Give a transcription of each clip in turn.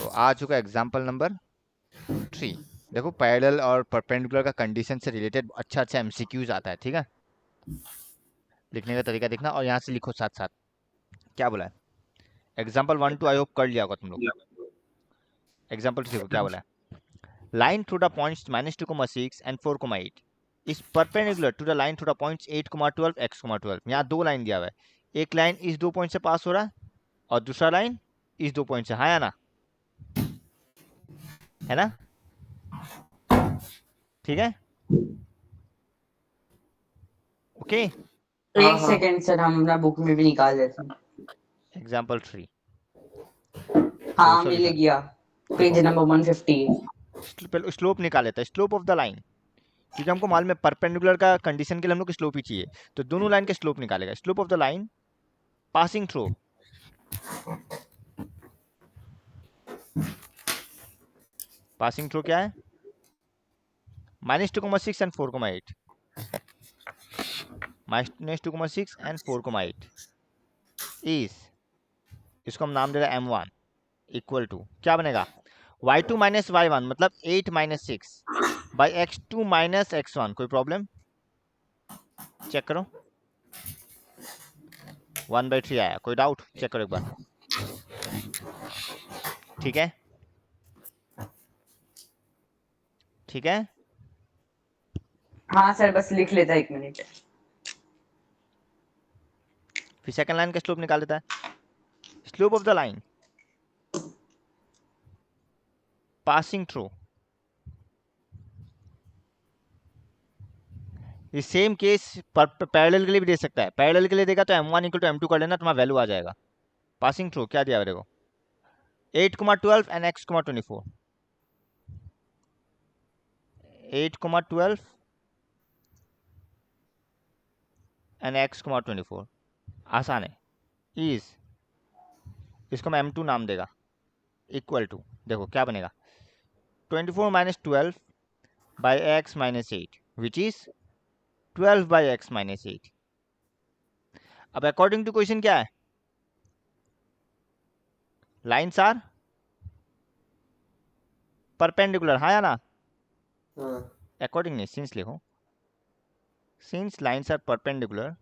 आ चुका example number 3। देखो parallel और परपेंडिकुलर का कंडीशन से रिलेटेड अच्छा अच्छा एमसीक्यूज आता है, ठीक है। लिखने का तरीका देखना और यहाँ से लिखो साथ साथ क्या बोला है। एग्जाम्पल 1 2 आई होप कर लिया होगा तुम लोग। एग्जाम्पल 2 देखो क्या बोला है। Line through the points -2,6 and 4,8 is perpendicular to the line through the points 8,12 x,12। यहाँ दो लाइन दिया हुआ है, एक लाइन इस 2 पॉइंट से पास हो रहा है और दूसरा लाइन इस 2 पॉइंट से। हाँ या ना, है ना, ठीक है, ओके। एक सेकंड सर, हम अपना बुक में भी निकाल देते हैं। एग्जाम्पल 3, हाँ सॉरी मिल सर, गया, पेज देखो नंबर 150। स्लोप निकाल लेता है, स्लोप ऑफ द लाइन, क्योंकि हमको मालूम है परपेंडिकुलर का कंडीशन के लिए हम लोग को स्लोप ही चाहिए, तो दोनों लाइन का स्लोप निकालेगा। Slope of the line passing through, passing through क्या है, -2,6 and 4,8, -2,6 and 4,8 इज, इसको हम नाम दे रहे हैं m1 इक्वल टू क्या बनेगा, y2 माइनस y1 मतलब 8 minus 6 by x2 minus x1। कोई प्रॉब्लम, चेक करो, 1/3 आया, कोई डाउट, चेक करो एक बार, ठीक है, ठीक है। हाँ सर बस लिख लेता 1 मिनट। फिर सेकंड लाइन का स्लोप निकाल लेता है। Slope of the line passing through, ये सेम केस पैरेलल के लिए भी दे सकता है। पैरेलल के लिए देगा तो m1 इक्वल टू m2 कर लेना, तुम्हारा वैल्यू आ जाएगा। पासिंग थ्रू क्या दिया देखो, 8,12 and x,24, 8,12 and x,24 आसान है, इज, इसको मैं m2 नाम देगा, इक्वल टू, देखो क्या बनेगा, 24 minus 12 by x minus 8 which is 12 by x minus 8। अब अकॉर्डिंग टू क्वेश्चन क्या है, लाइन्स आर परपेंडिकुलर, हाँ या ना, अकॉर्डिंग नहीं, सिंस लिखो, since lines are perpendicular,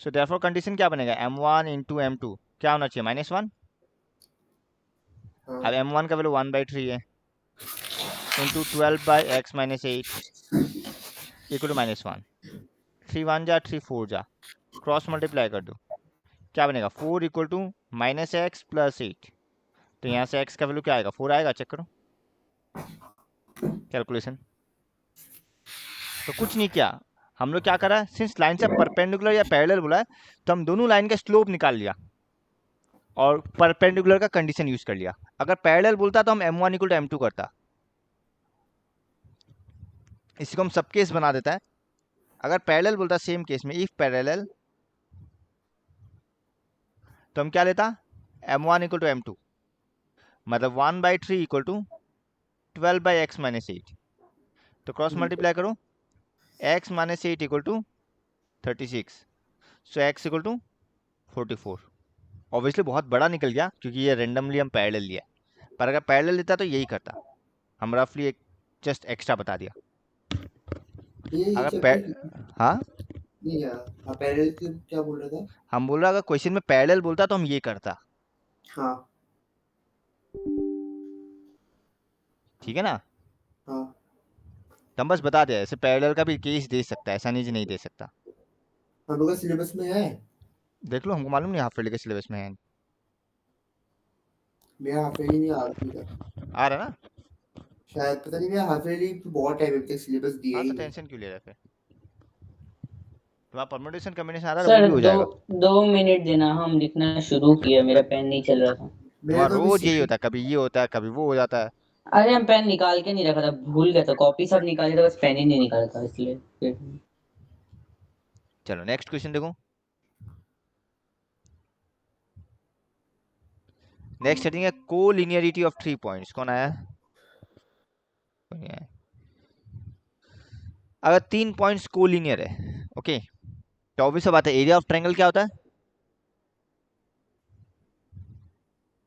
so therefore condition क्या बनेगा, m1 इंटू m2 क्या होना चाहिए, -1। अब m1 का वैल्यू 1/3 है, into 12 by x minus 8 equal to -1। 3 1 जा 3 4 जा, क्रॉस मल्टीप्लाई कर दो, क्या बनेगा, 4 इक्वल टू -x प्लस 8। तो यहाँ से x का वैल्यू क्या आएगा, 4 आएगा, चेक करो कैलकुलेशन। तो कुछ नहीं किया हम लोग, क्या करा है, सिंस लाइन से परपेंडिकुलर या पैरेलल बोला है तो हम दोनों लाइन का स्लोप निकाल लिया और परपेंडिकुलर का कंडीशन यूज कर लिया। अगर पैरेलल बोलता तो हम m1 इक्वल टू m2 करता, इसी को हम सब केस बना देता है। अगर पैरेलल बोलता सेम केस में, इफ पैरेलल, तो हम क्या लेता, m1 इक्वल टू m2 मतलब 1/3 equal to 12 by x minus 8। तो क्रॉस मल्टीप्लाई करो, x minus 8 equal to 36, so x equal to 44। Obviously बहुत बड़ा निकल गया क्योंकि ये रेंडमली हम पैरेलल लिया, पर अगर पैरेलल लेता तो यही करता, हम रफली एक जस्ट एक्स्ट्रा बता दिया। ये अगर हाँ, नहीं यार, पैरेलल क्या बोल रहा था, हम बोल रहा अगर क्वेश्चन में पैरेलल बोलता तो हम ये करता, हाँ ठीक है ना। हाँ, तो हम बस बता दिया, ऐसे पैरेलल का भी केस दे सकता है, ऐसा नहीं दे सकता। हम लोग का सिलेबस में है, देख लो, हमको मालूम नहीं हाफ ईयरली के सिलेबस में है, मेरा हाफ ईयरली नहीं आ रहा, आ रहा ना, शायद पता नहीं, मेरा हाफ ईयरली बहुत टाइम अभी तक सिलेबस दिया हाँ ही तो नहीं। टेंशन क्यों ले रहे फिर, तुम्हारा परमुटेशन कॉम्बिनेशन आ रहा है वो सर भी हो दो जाएगा। 2 मिनट देना, हम लिखना शुरू किया, मेरा पेन नहीं चल रहा था। मेरा तुम्हारा तो अभी रोज यही होता है, कभी ये होता है कभी वो हो जाता है। अरे हम पेन निकाल के नहीं रखा था, भूल गया था, कॉपी सब निकाली था, बस पेन ही नहीं निकाला था इसलिए फिर। चलो नेक्स्ट क्वेश्चन देखो। नेक्स्ट हेडिंग है कोलिनियरिटी ऑफ 3 पॉइंट्स। कौन आया, अगर 3 पॉइंट्स कोलिनियर है, ओके, तो ऑब्वियस बात है एरिया ऑफ ट्रायंगल क्या होता है,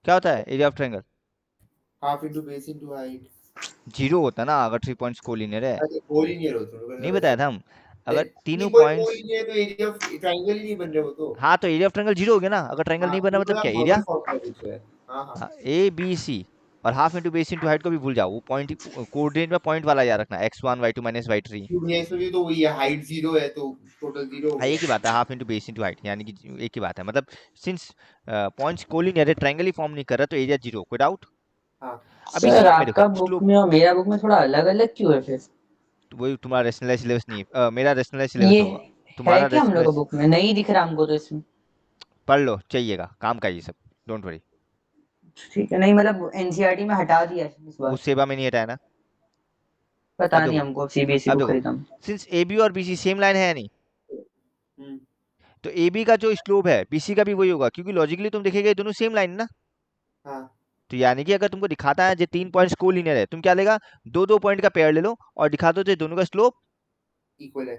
क्या होता है area of triangle? Half into base into height. 0 होता है ना अगर 3 पॉइंट्स कोलिनियर है। अरे कोलिनियर होता है नहीं वैसा। बताया था हम, अगर तीनों नहीं कोई पॉइंट्स। कोलिनियर तो एरिया ऑफ ट्रायंगल ही नहीं बन रहे वो तो। हाँ तो एरिया ऑफ ट्रायंगल 0 हो गया ना, अगर ट्रायंगल हाँ नहीं बना ये मतलब बड़ा क्या नॉर्मल एरिया। फॉर्मूला पूछ रहा है। हाँ हाँ। हाँ ए बी सी, और half into base into height को भी भूल जाओ, वो पॉइंट कोऑर्डिनेट में पॉइंट वाला याद रखना, x1 y2 माइनस y3। क्योंकि इसमें भी तो वही है, हाइट 0 है तो टोटल 0 हो हाँ एक ही गया। बात है, half into base into height, यानी कि एक ही बात है, मतलब सिंस पॉइंट्स कोलिनियर है, ट्रायंगल ही फॉर्म नहीं कर रहा, तो एरिया 0, कोई डाउट? हाँ अब सर इसी में आपका देखो बुक स्लोप, में और मेरा बुक में थोड़ा अलग अलग क्यों है फिर? वही तुम्हारा रेशनलाइज सिलेबस नहीं है, मेरा रेशनलाइज सिलेबस ये होगा, है तुम्हारा क्या हम लोग का रेशनलाइज। बुक में? नहीं दिख रहा हमको तो इसमें। पढ़ लो, चाहिएगा काम का ये सब, डोंट वरी। ठीक है, नहीं मतलब एनसीईआरटी में हटा दिया है इस वो बार। सेवा में नहीं हटाया ना। अब पता नहीं, देखो, हमको सीबीएसई अब बुक देखो, खरीदा। सिंस ए बी और बी सी सेम लाइन है या नहीं, हम्म, तो ए बी का जो स्लोप है बीसी का भी वही होगा, क्योंकि लॉजिकली तुम देखेगा ये दोनों सेम लाइन है ना। हाँ तो यानी कि अगर तुमको दिखाता है जो 3 पॉइंट्स कोलिनियर है, तुम क्या लेगा, दो दो पॉइंट का पेयर ले लो और दिखा दो जो दोनों का स्लोप इक्वल है।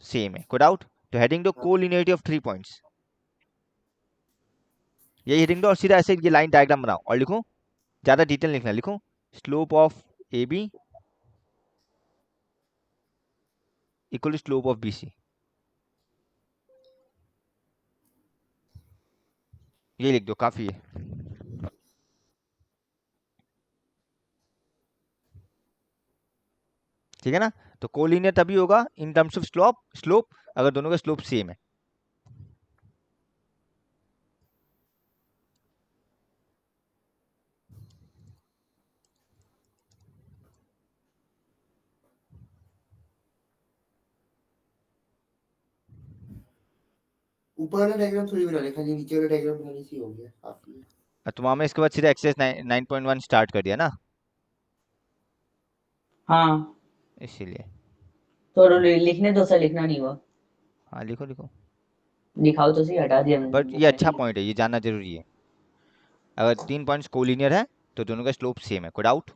सेम है, कोई डाउट? तो हेडिंग दो हाँ कोलिनियरिटी ऑफ 3 पॉइंट्स, यही हेडिंग दो और सीधा ऐसे ये लाइन डायग्राम बनाओ और लिखो, ज्यादा डिटेल लिखना, लिखो slope of A B equal to slope of B C, ये लिख दो, काफी है। ठीक है ना? तो कोलिनियर तभी होगा in terms of slope slope अगर दोनों का स्लोप सेम है। ऊपर वाला डायग्राम थोड़ी बना ले, खाली नीचे वाला डायग्राम बनाने से ही हो गया काफी है। तो हमने इसके बाद सीधा एक्सरसाइज 9.1 स्टार्ट कर दिया ना, हाँ इसीलिए। तो लिखने दो सर, लिखना नहीं हुआ। हाँ लिखो लिखो, दिखाओ तो सही, हटा दिया मैंने बट ये बुक में अच्छा से। पॉइंट है, ये जानना जरूरी है। अगर 3 पॉइंट्स कोलिनियर है तो दोनों का स्लोप सेम है, कोई डाउट?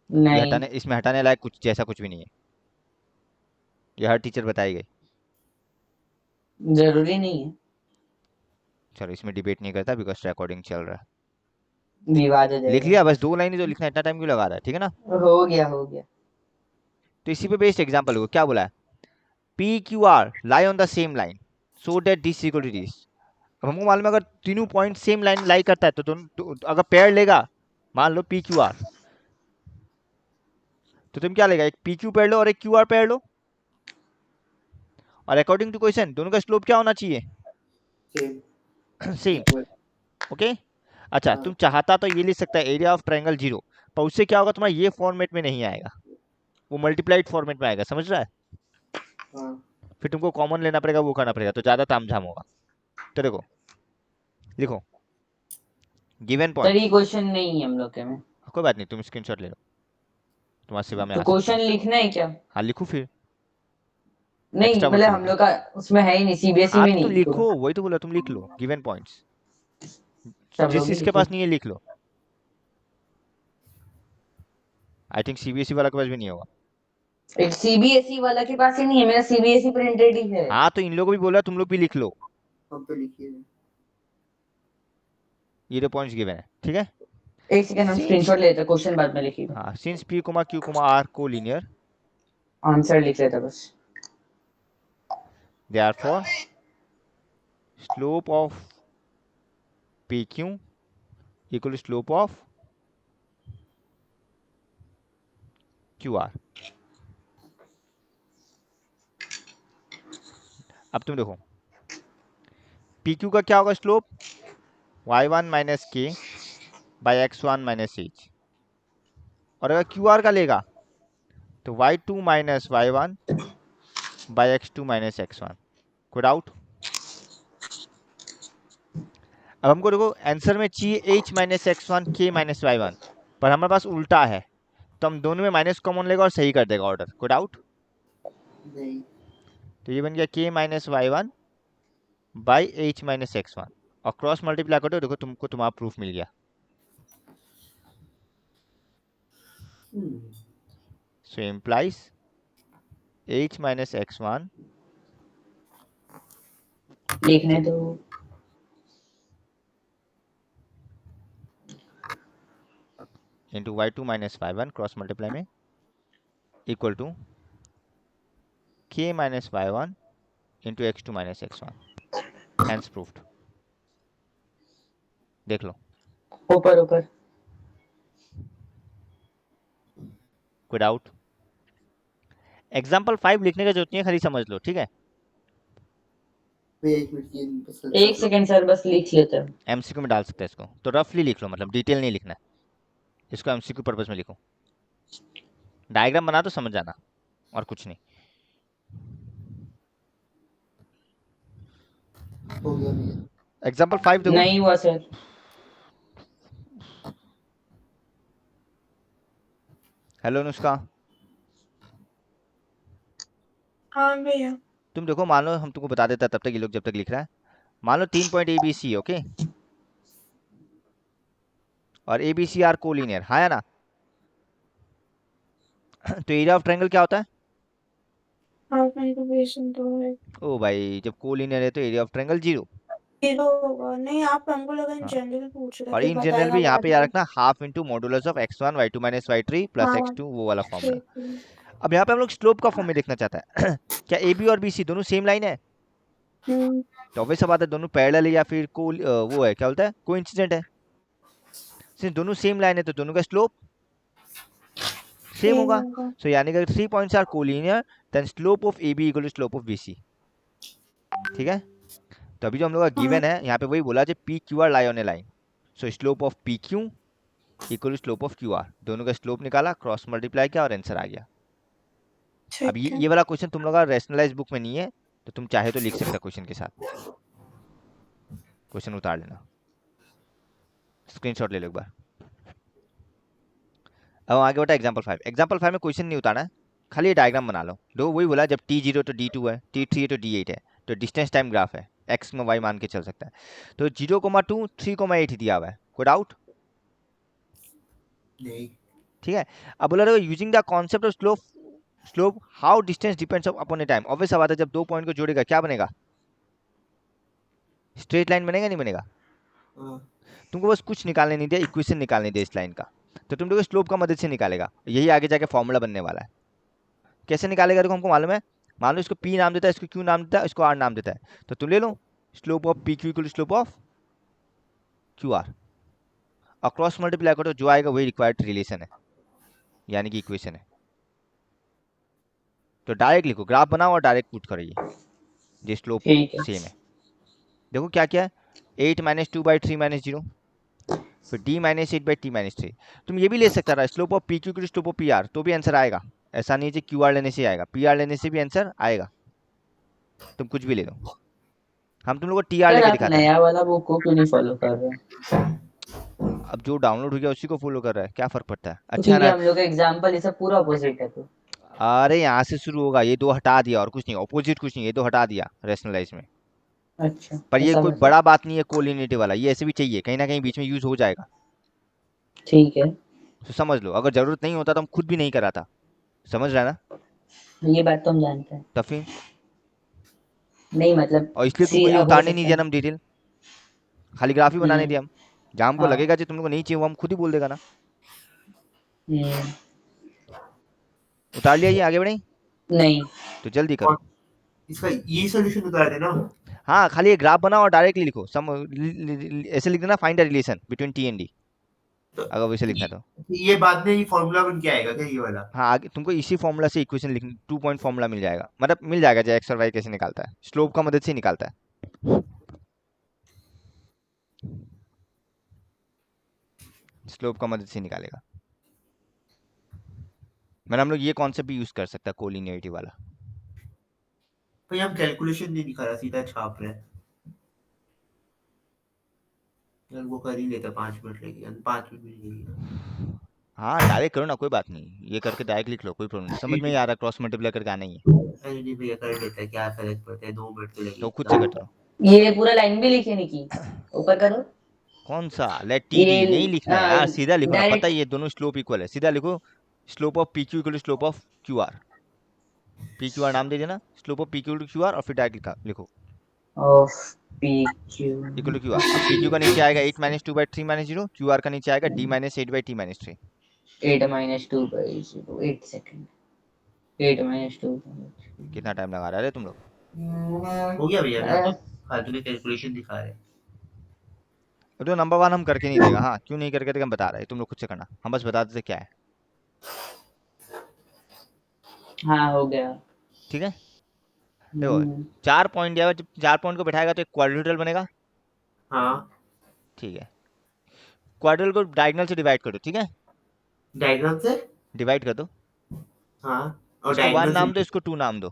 ये नहीं, हटाने, इसमें हटाने लायक कुछ जैसा कुछ भी नहीं है, ये हर टीचर बताएगी। जरूरी नहीं है। चलो इसमें डिबेट नहीं करता बिकॉज रिकॉर्डिंग चल रहा है। विवाद हो लिख जाएगा। लिया, बस 2 लाइन ही तो लिखना है, इतना टाइम क्यों लगा रहा है, ठीक है ना? हो गया हो गया। तो इसी पे बेस्ड एग्जांपल हो, क्या बोला है, P Q R lie on the same line so that this equal to this. अब हमको मालूम है अगर तीनों पॉइंट सेम लाइन लाई करता है तो दोनों तो अगर पेयर लेगा, मान लो पी क्यू आर, तो तुम क्या लेगा, एक पी क्यू पेयर लो और एक क्यू आर पेयर लो, और अकॉर्डिंग टू क्वेश्चन दोनों का स्लोप क्या होना चाहिए, सेम सेम। इक्वल। ओके। अच्छा हाँ तुम चाहता तो ये लिख सकता है एरिया ऑफ ट्रायंगल 0, पर उससे क्या होगा, तुम्हारा ये फॉर्मेट में नहीं आएगा, वो मल्टीप्लाइड फॉर्मेट में आएगा, समझ रहा है? हाँ फिर तुमको कॉमन लेना पड़ेगा, वो करना पड़ेगा, तो ज्यादा तामझाम होगा। तो देखो, लिखो गिवन सर पॉइंट्स, ये क्वेश्चन नहीं है हम लोग के में। कोई बात नहीं, तुम स्क्रीनशॉट ले लो, तुम्हारी सेवा में तो आ सकता क्वेश्चन हूँ। लिखना है क्या? हाँ लिखो फिर, नहीं एक्स्ट्रा वर्क मतलब के हम लिए। लोग का उसमें है ही नहीं, सीबीएसई हाँ में तो तुम नहीं तो। लिखो, वही तो बोला, तुम लिख लो गिवन पॉइंट्स, सब लोग जिस ही इसके लिखे। पास नहीं है लिख लो। आई थिंक सीबीएसई वाला के पास भी नहीं होगा। एक सीबीएसई वाला के पास ही नहीं है, मेरा सीबीएसई प्रिंटेड ही है। हाँ तो इन लोगों को भी बोला, तुम लोग भी लिख लो, हम तो लिखिए नहीं। ये जो पॉइंट्स गिवन है, ठीक है। एक सेकंड हम सिंस, स्क्रीनशॉट लेते हैं, क्वेश्चन बाद में लिखिएगा। हाँ since P comma Q comma R collinear, answer लिख लेते हैं बस। therefore slope of PQ equal to slope of QR। अब तुम देखो PQ का क्या होगा स्लोप, y1 माइनस के बाई x1 माइनस एच, और अगर QR का लेगा तो y2 minus y1 by x2 minus x1, कोई डाउट? अब हमको देखो आंसर में चाहिए h minus x1 k minus y1, पर हमारे पास उल्टा है, तो हम दोनों में माइनस कॉमन लेगा और सही कर देगा ऑर्डर, कोई डाउट? नहीं तो ये बन गया k minus y1 by h minus x1, और क्रॉस मल्टीप्लाई करो, देखो तुमको तुम्हारा प्रूफ मिल गया। So implies h minus x1 लिखने दो। Into y2 minus y1 cross multiply में equal to k minus y1 into x2 minus x1 hence proved. देख लो, ऊपर ऊपर कोई डाउट? एग्जाम्पल 5 लिखने का जरूरत नहीं है, खाली समझ लो, ठीक है? भैया 1 मिनट ये बस एक सेकंड सर बस लिख लेते हैं। एमसीक्यू में डाल सकते हैं इसको, तो रफली लिख लो, मतलब डिटेल नहीं लिखना है इसको, एमसीक्यू पर्पस में लिखो। डायग्राम बना तो समझ जाना, और कुछ नहीं। हो गया भैया। एग्जाम्पल 5 देखो। नहीं हुआ सर। हेलो अनुष्का, हाँ भैया। तुम देखो, मान लो हम तुमको बता देता तब तक ये लोग जब तक लिख रहा है। मान लो 3 पॉइंट ABC, ओके, और ABC आर कोलिनियर, हाँ या ना? तो एरिया ऑफ ट्रायंगल क्या होता है? हाफ इंटीग्रेशन तो है ओ भाई, जब कोलिनियर है तो एरिया ऑफ ट्रायंगल 0। 0 होगा। नहीं आप हमको लगा इन हाँ, जनरल पूछ रहे और थे, इन जनरल बताएगा भी यहाँ बाद पे याद में। रखना half into modulus of x1 y2 minus y3 plus हाँ x2, वो वाला फॉर्मूला। ठीक है। अब यहाँ पे हम लोग स्लोप का फॉर्म में देखना चाहता है। क्या AB और BC दोनों सेम लाइन है? तो ऑब्वियस सा बात है, दोनों पैरेलल है या फिर वो है, क्या बोलता है, कोइंसिडेंट है। सिंस दोनों सेम लाइन है तो दोनों का स्लोप सेम होगा। सो यानी कि 3 points are collinear, then slope of AB equal to slope of BC। ठीक है, तो अभी जो हम लोग का गिवन है यहाँ पे वही बोला, जब PQR lie on a line, so slope of PQ equal to slope of QR, दोनों का स्लोप निकाला, क्रॉस मल्टीप्लाई किया और आंसर आ गया। अब ठीक है। ये वाला क्वेश्चन तुम लोग का रैशनलाइज बुक में नहीं है, तो तुम चाहे तो लिख सकते हो क्वेश्चन के साथ, क्वेश्चन उतार लेना, स्क्रीनशॉट ले लो एक बार। अब आगे बढ़ा एग्जाम्पल 5। एग्जाम्पल 5 में क्वेश्चन नहीं उतारना है, खाली ये डायग्राम बना लो। दो वही बोला, जब T0 तो D2 है, T3 है तो D8 है, तो डिस्टेंस टाइम ग्राफ है, x में y मान के चल सकता है। तो 0,2 3,8 दिया हुआ है, कोई डाउट? नहीं। ठीक है, अब बोला रहा using the concept of slope how distance depends upon A time. Obvious बात है, जब दो पॉइंट को जोड़ेगा क्या बनेगा? स्ट्रेट लाइन बनेगा, नहीं बनेगा? हाँ। तुमको बस कुछ निकालने नहीं दिया, इक्वेशन निकालने दिया इस लाइन का, तो तुम देखो स्लोप का मदद से निकालेगा, यही आगे जाके फॉर्मूला बनने वाला है। कैसे निकालेगा देखो, हमको मालूम है, मान लो इसको P नाम देता है, इसको Q नाम देता है, इसको R नाम देता है, तो तुम ले लो slope of PQ equal to slope of QR, और क्रॉस मल्टीप्लाई करो, जो आएगा वही रिक्वायर्ड रिलेशन है, यानी कि इक्वेशन है। तो डायरेक्ट लिखो, ग्राफ बनाओ और डायरेक्ट पुट करो, ये स्लोप ठीक है। सेम है। देखो क्या क्या है, 8 माइनस 2/3 माइनस 0, फिर D माइनस 8/t-3। तुम ये भी ले सकता था, slope of PQ equal to slope of PR, तो भी आंसर आएगा। ऐसा नहीं है कि QR लेने से आएगा, PR लेने से भी आंसर आएगा, तुम कुछ भी ले लो। हम तुम लोग को TR सर लेके आप दिखाते हैं। नया वाला बुक को क्यों नहीं फॉलो कर रहे? अब जो डाउनलोड हो गया उसी को फॉलो कर रहा है, क्या फर्क पड़ता है? तो अच्छा ठीक है, ना, हम लोग का एग्जांपल ये सब पूरा अपोजिट है तो। अरे यहाँ से शुरू होगा, ये दो हटा दिया और कुछ नहीं, ऑपोजिट कुछ नहीं, ये दो हटा दिया रैशनलाइज में। अच्छा पर तो ये कोई समझ गया। बड़ा बात नहीं है, कोलिनिटी वाला, ये ऐसे भी चाहिए, कहीं ना कहीं बीच में यूज हो जाएगा, ठीक है, तो समझ लो। अगर जरूरत नहीं होता तो हम खुद भी नहीं कराता, समझ रहा है ना? ये बात तो हम जानते हैं। तो फिर नहीं मतलब और इसलिए सी तुमको ये हो उतारने नहीं सकता दिया है। ना हम डिटेल, खाली ग्राफ ही बनाने दिया हम, जहाँ हमको हाँ। लगेगा जो तुम लोग को नहीं चाहिए वो हम खुद ही बोल देगा ना। हम्म, उतार लिया, ये आगे बढ़े, नहीं तो जल्दी करो। इसका ये सॉल्यूशन उतार देना। हाँ, खाली ये ग्राफ बनाओ और डायरेक्टली लिखो, ऐसे लिख देना, find the relation between T and D, तो अगर वैसे लिखना तो। ये बाद में ये फॉर्मूला बन के आएगा क्या, ये वाला? हाँ, आगे तुमको इसी फॉर्मूला से इक्वेशन लिखनी, 2 पॉइंट फॉर्मूला मिल जाएगा, मतलब मिल जाएगा, जो एक्स और वाई कैसे निकालता है, स्लोप का मदद से निकालता है, स्लोप का मदद से निकालेगा। मतलब हम लोग ये कॉन्सेप्ट भी यूज कर सकता है, कोलिनियरिटी वाला। भाई हम कैलकुलेशन नहीं दिखा रहा, सीधा छाप रहे हैं। यार वो कर ही लेता, 5 मिनट लगेगा, 5 मिनट लगेगा। हाँ, डायरेक्ट करो ना, कोई बात नहीं, ये करके डायरेक्ट लिख लो, कोई प्रॉब्लम नहीं, समझ में ही आ रहा, क्रॉस मल्टीप्लाई करके आना ही है, अरे नहीं भैया, कर लेता है, क्या फर्क पड़ता है, 2 मिनट तो तो लगेगा। खुद से करते रहो। ये पूरा लाइन भी लिखे नहीं की, ऊपर करो। कौन सा लेट टी डी नहीं लिखना है यार, सीधा लिखो ना, पता डायरेक्ट है ये दोनों स्लोप इक्वल है, सीधा लिखो slope of PQ equal to slope of QR, PQR नाम दे देना, slope of PQ to QR, और फिर डायरेक्ट लिखो of PQ equal to QR। अब PQ का नीचे आएगा 8 माइनस 2/3 माइनस 0, QR का नीचे आएगा D minus 8/t minus 3। 8 minus 2 by 0 8 second 8 minus 2 कितना टाइम लगा रहे तुम लोग? हो गया भैया ना, अरे, फालतू में कैलकुलेशन दिखा रहे हैं। तो नंबर वन हम करके नहीं देगा। हाँ, क्यों नहीं करके देगा हम बता रहे हैं, तुम लोग खुद से करना, हम बस बता देते क्या है। हाँ हो गया। ठीक है, देखो 4 पॉइंट दिया हुआ है, जब 4 पॉइंट को बैठाएगा तो एक क्वाड्रेटल बनेगा। हाँ, ठीक है, क्वाड्रेटल को डायगोनल से डिवाइड कर दो। ठीक है, डायग्राम से। डिवाइड कर दो। हाँ, और इसको 1 डायगोनल नाम दो, से। इसको 2 नाम दो।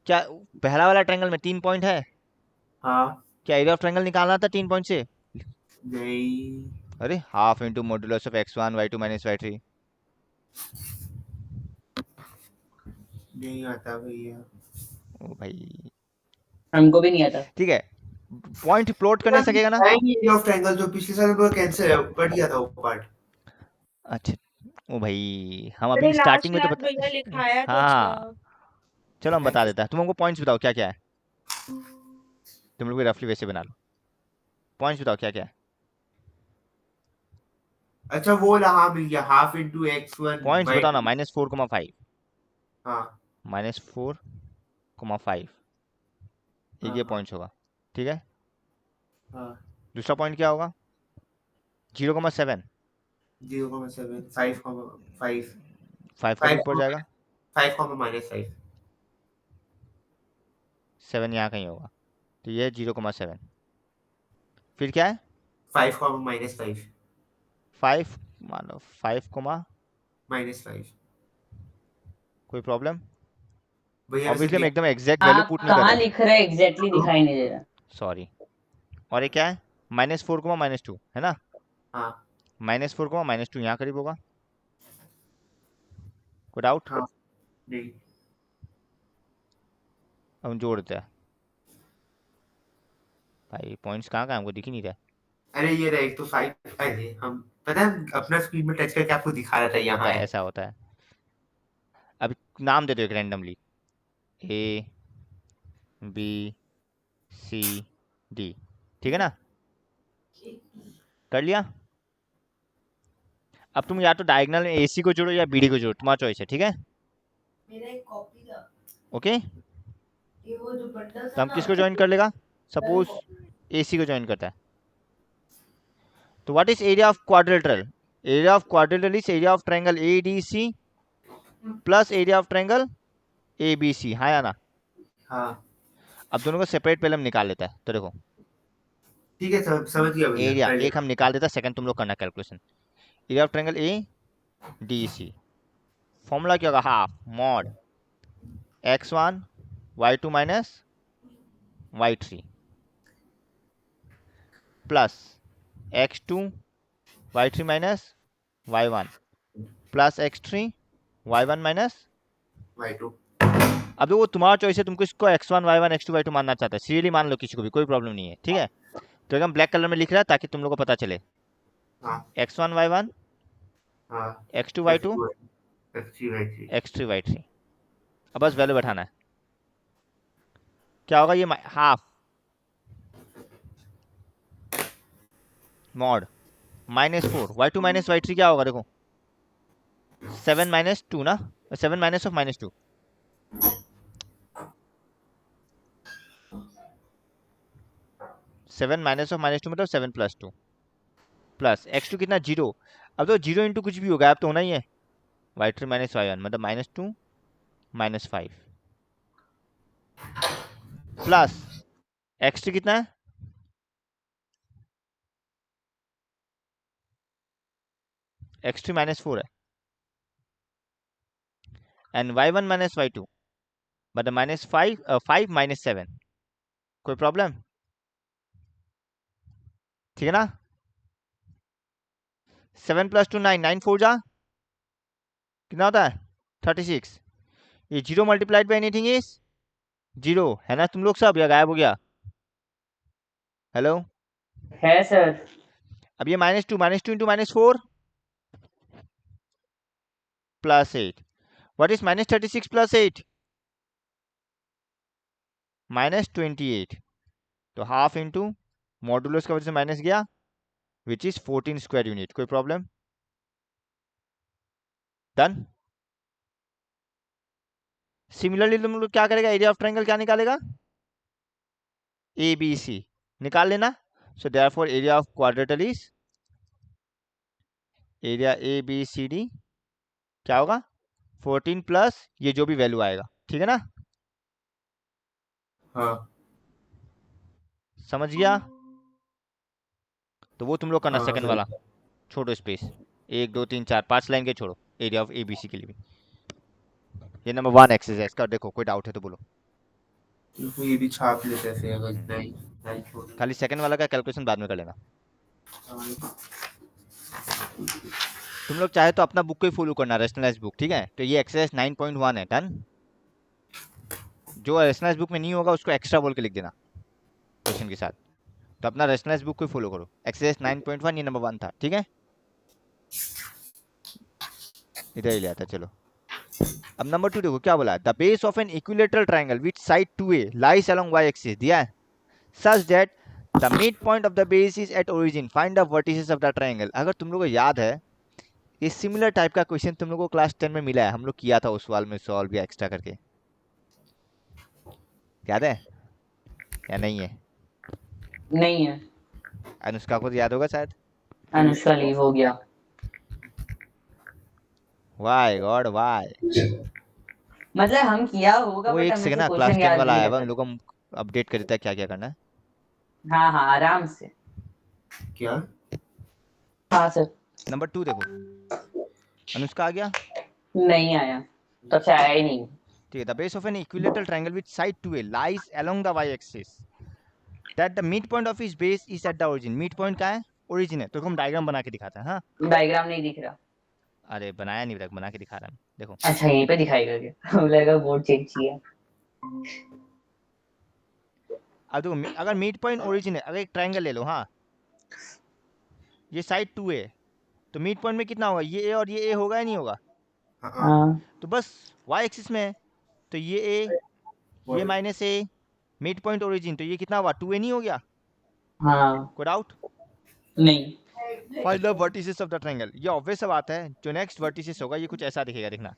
क्या पहला वाला ट्रायंगल में 3 पॉइंट है? हाँ, क्या एरिया ऑफ ट्रायंगल निकालना था 3 पॉइंट से? नहीं अरे half into modulus of x1 y2 minus y3। नहीं आता भैया। ओ भाई, हमको भी नहीं आता। ठीक है, पॉइंट प्लॉट करने सकेगा ना? एरिया ऑफ ट्रायंगल जो पिछले साल में कैंसिल है, कट गया था वो पार्ट। अच्छा, ओ भाई हम अरे अभी स्टार्टिंग लास्ट में तो लास्ट बता। भैया लिखाया तो था। हाँ, चलो हम बता देता है, तुम हमको पॉइंट्स बताओ क्या क्या है, तुम लोग भी रफली वैसे बना लो। पॉइंट्स बताओ क्या क्या है। अच्छा वो वाला, हाँ मिल गया, half into x1 points y2। बताओ ना, -4,5 हाँ -4,5 एक हाँ ये हाँ पॉइंट्स होगा। ठीक है, हाँ। दूसरा पॉइंट क्या होगा? 0,7 0,7 5 5 5 का भी 5 ऊपर जाएगा, 5 -5। 7 यहाँ कहीं होगा, तो ये 0,7। फिर क्या है? 5 -5 5, मान लो 5 कोमा, -5। कोई प्रॉब्लम? भैया वैसे ऑब्वियसली हम एकदम एग्जैक्ट वैल्यू आप पुट नहीं कर कहाँ रहे लिख रहे हैं एग्जैक्टली दिखाई नहीं दे रहा। हैं, सॉरी। और ये क्या है? -4, -2 है ना? हाँ -4, -2 यहाँ करीब होगा। कोई डाउट? हाँ। नहीं, अब हम जोड़ देते हैं। भाई पॉइंट्स कहाँ कहाँ हमको दिख ही नहीं रहा। अरे ये रहा, एक तो 5। अरे हम पता है अपना स्क्रीन में टच करके आपको दिखा रहा था, यहाँ पता है है। ऐसा होता है। अब नाम दे दो एक randomly, A B C D. ठीक है ना? कर लिया? अब तुम या तो डायगोनल में AC को जोड़ो या BD को जोड़ो, तुम्हारा चॉइस है। ठीक है, मेरा एक कॉपी था, ओके। ये वो जो बंडल तो था हम ना। किसको ज्वाइन कर लेगा? सपोज AC को ज्वाइन करता है। तो what is area of quadrilateral? Area of quadrilateral is area of triangle ADC plus area of triangle ABC। हाँ या ना? हाँ अब दोनों को सेपरेट पहले हम निकाल लेता है। तो देखो ठीक है, समझ गया भैया, एरिया कर एक हम निकाल देता है, सेकंड तुम लोग करना calculation. Area of triangle ADC, formula क्या होगा? Half mod x1 y2 minus y3 plus x2 y3 minus y1 plus x3 y1 minus. y2। अब देखो तुम्हारा चॉइस है, तुमको इसको x1 y1 x2 y2 मानना चाहता है, सीरियली मान लो किसी को भी, कोई प्रॉब्लम नहीं है। ठीक है, तो एकदम ब्लैक कलर में लिख रहा है ताकि तुम लोग को पता चले। हाँ x1 y1 हाँ। x2 y2 x3 y3। x3 y3। अब बस वैल्यू बैठाना है। क्या होगा? ये half mod -4 y2 minus y3 क्या होगा? देखो 7 माइनस 2 ना, 7 माइनस ऑफ -2, 7 माइनस ऑफ -2 मतलब 7 प्लस 2 प्लस x2 कितना 0। अब तो 0 इंटू कुछ भी होगा, अब तो होना ही है। y3 माइनस y1 मतलब -2 -5 प्लस x3 कितना है? x3 -4 है, एंड y1 माइनस y2 मतलब -5 -7। कोई प्रॉब्लम? ठीक है ना? 7 प्लस 2 9, 9 4 जा कितना होता है? 36। ये 0 मल्टीप्लाइड बाई एनीथिंग इज 0 है ना? तुम लोग सब या गायब हो गया? हेलो, है सर। अब ये -2 into -4 plus 8। What is -36 plus 8? -28। तो हाफ इंटू मॉडुलस का वजह से माइनस गया, विच इज 14 स्क्वायर यूनिट। कोई प्रॉब्लम? डन। सिमिलरली तुम लोग क्या करेगा, एरिया ऑफ ट्रायंगल क्या निकालेगा, ए बी सी निकाल लेना। So therefore area of quadrilateral is area A B C D क्या होगा 14 प्लस ये जो भी वैल्यू आएगा, ठीक है ना, हाँ समझ गया। तो वो तुम लोग करना हाँ सेकंड सही। वाला, छोड़ो स्पेस, 1 2 3 4 5 लाइन के छोड़ो, area of A B C के लिए भी। ये नंबर 1 एक्सरसाइज का देखो, कोई डाउट है तो बोलो। तो ये भी छाप लेते ऐसे अगर नहीं नहीं छोड़े। खाली सेकंड वाला का कैलकुलेशन बाद में कर लेना। हाँ, तुम लोग चाहे तो अपना बुक को ही फॉलो करना, रेशनलाइज बुक, ठीक है। तो ये एक्सरसाइज 9.1 है, डन। जो रेशनलाइज बुक में नहीं होगा उसको एक्स्ट्रा बोल के लिख देना क्वेश्चन के साथ। तो अपना रेशनलाइज बुक को ही फॉलो करो। एक्सरसाइज 9.1 ये नंबर 1 था, ठीक है, इधर ही लिया था। चलो अब नंबर 2 देखो क्या बोला, the base of N equilateral triangle which side 2a lies along y axis दिया है, such that the mid point of the base is at origin, find the vertices of the triangle. अगर तुम लोगों को याद है, ये सिमिलर टाइप का क्वेश्चन तुम लोगों को क्लास 10 में मिला है, हम लोग किया था उस सवाल में सॉल्व या एक्स्ट्रा करके, याद है या नहीं है? नहीं है। अनुष्का को तो याद होगा शायद। अनुष्का लीव हो गया। Why God why. मतलब हम किया होगा वो बट एक हमें सेकंड से ना, क्लास क्वेश्चन 10 याद वाला नहीं आया हुआ, रहता हम लोग को अपडेट कर देता है क्या क्या करना है। था। हाँ हाँ आराम से। क्या हाँ सर। नंबर 2 देखो, अनुष्का आ गया, नहीं आया तो अच्छा आया ही नहीं। ठीक है। The base of N equilateral triangle which side 2a lies along the y axis that the mid point of its base is at the origin. Mid point का है, ओरिजिन है। तो हम डायग्राम बना के दिखाते हैं। हाँ, डायग्राम नहीं दिख रहा। अरे बनाया नहीं, बना के दिखा रहा हूँ, देखो। अच्छा यहीं पे दिखाएगा क्या बोलेगा बोर्ड चेंज किया। अब देखो, अगर मिड पॉइंट ओरिजिन है, अगर एक ट्रायंगल ले लो, हाँ, ये साइड 2a, तो मिड पॉइंट में कितना होगा, ये a और ये a होगा या नहीं होगा? हाँ हाँ तो बस y एक्सिस में है, तो ये a, ये minus a, mid point origin, तो ये कितना हुआ 2a नहीं हो गया? हाँ कोई डाउट? नहीं। Find the vertices of the triangle. ये ऑब्वियस सा बात है, जो नेक्स्ट वर्टिसेस होगा ये कुछ ऐसा दिखेगा, देखना।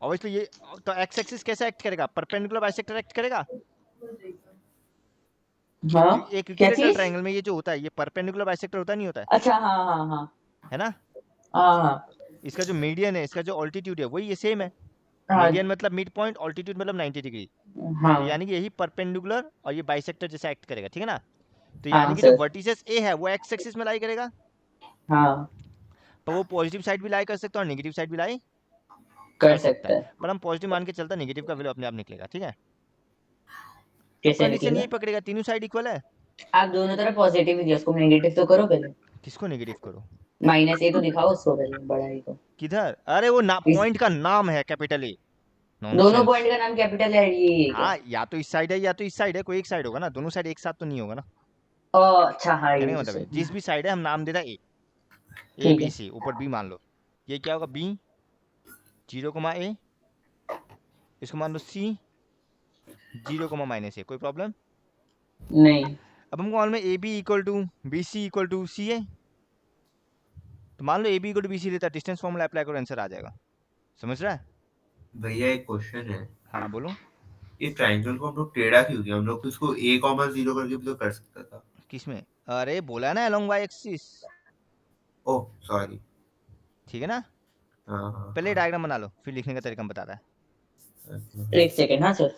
ऑब्वियसली ये तो एक्स एक्सिस कैसे एक्ट करेगा, परपेंडिकुलर बाइसेक्टर एक्ट करेगा। हाँ क्योंकि एक क्या इक्विलेटरल चीज। ट्रायंगल में ये जो होता है, ये परपेंडिकुलर बाइसेक्टर होता नहीं होता अच्छा हाँ हाँ हाँ है ना। हाँ इसका जो मीडियन है, इसका जो ऑल्टीट्यूड है, वही ये सेम है। हाँ मीडियन मतलब मिड पॉइंट, ऑल्टीट्यूड मतलब 90 डिग्री। हाँ तो यानी कि यही परपेंडिकुलर और ये बाइसेक्टर जैसा एक्ट करेगा, ठीक है ना। तो यानी हाँ कि जो सर वर्टिसेस ए है वो एक्स एक्सिस में लाई करेगा, हाँ पर वो पॉजिटिव साइड भी लाई कर सकता है और नेगेटिव साइड भी लाई कर कर सकता सकता है। है। पर हम पॉजिटिव मान के चलता, नेगेटिव का वैल्यू अपने आप निकलेगा, ठीक है। अब कैसे कंडीशन निकलेगा। यही पकड़ेगा, तीनों साइड इक्वल है। आप दोनों तरफ पॉजिटिव ही दिया उसको नेगेटिव तो करो पहले। किसको नेगेटिव करो? माइनस ए तो दिखाओ उसको पहले बड़ा ही को। किधर? अरे वो ना इस पॉइंट का नाम है कैपिटल ए। दोनों नॉनसेंस। पॉइंट का नाम कैपिटल है ये क्या। हाँ, या तो इस साइड है या तो इस साइड है, कोई एक साइड होगा ना, दोनों साइड एक साथ तो नहीं होगा ना। ओ अच्छा हाँ कहने ये का तो मतलब है, सही जिस है। भी साइड है हम नाम दे रहे ए ठीक बी है। सी, ऊपर बी मान लो। ये क्या होगा, बी 0, ए, इसको मान लो सी 0, कोई प्रॉब्लम? नहीं। अब हमको मालूम है A B equal to B C equal to C है, तो मान लो A B equal to B C देता है, डिस्टेंस फॉर्मूला अप्लाई करो, आंसर आ जाएगा। समझ रहा है? भैया एक क्वेश्चन है। हाँ बोलो। ये ट्रायंगल को हम लोग टेढ़ा क्यों किया, हम लोग तो इसको a,0 करके भी तो कर सकता था। किसमें? अरे बोला ना along y axis, oh sorry. ठीक है ना। हाँ हाँ पहले हाँ डायग्राम बना लो, फिर लिखने का तरीका हम बताता है। एक सेकेंड हाँ सर।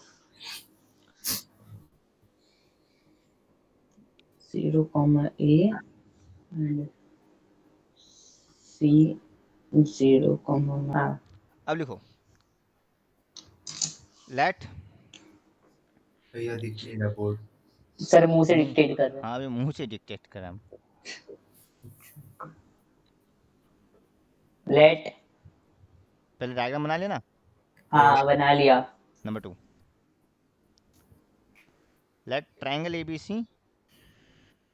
0, a and c 0, अब लिखो, लेट, भैया दिख नहीं रहा बोर्ड। सर मुंह से डिक्टेट कर रहे हैं। हाँ अभी मुंह से डिक्टेट कर हम। लेट। पहले डायग्राम बना लेना। हाँ बना लिया। Number 2, let triangle A B C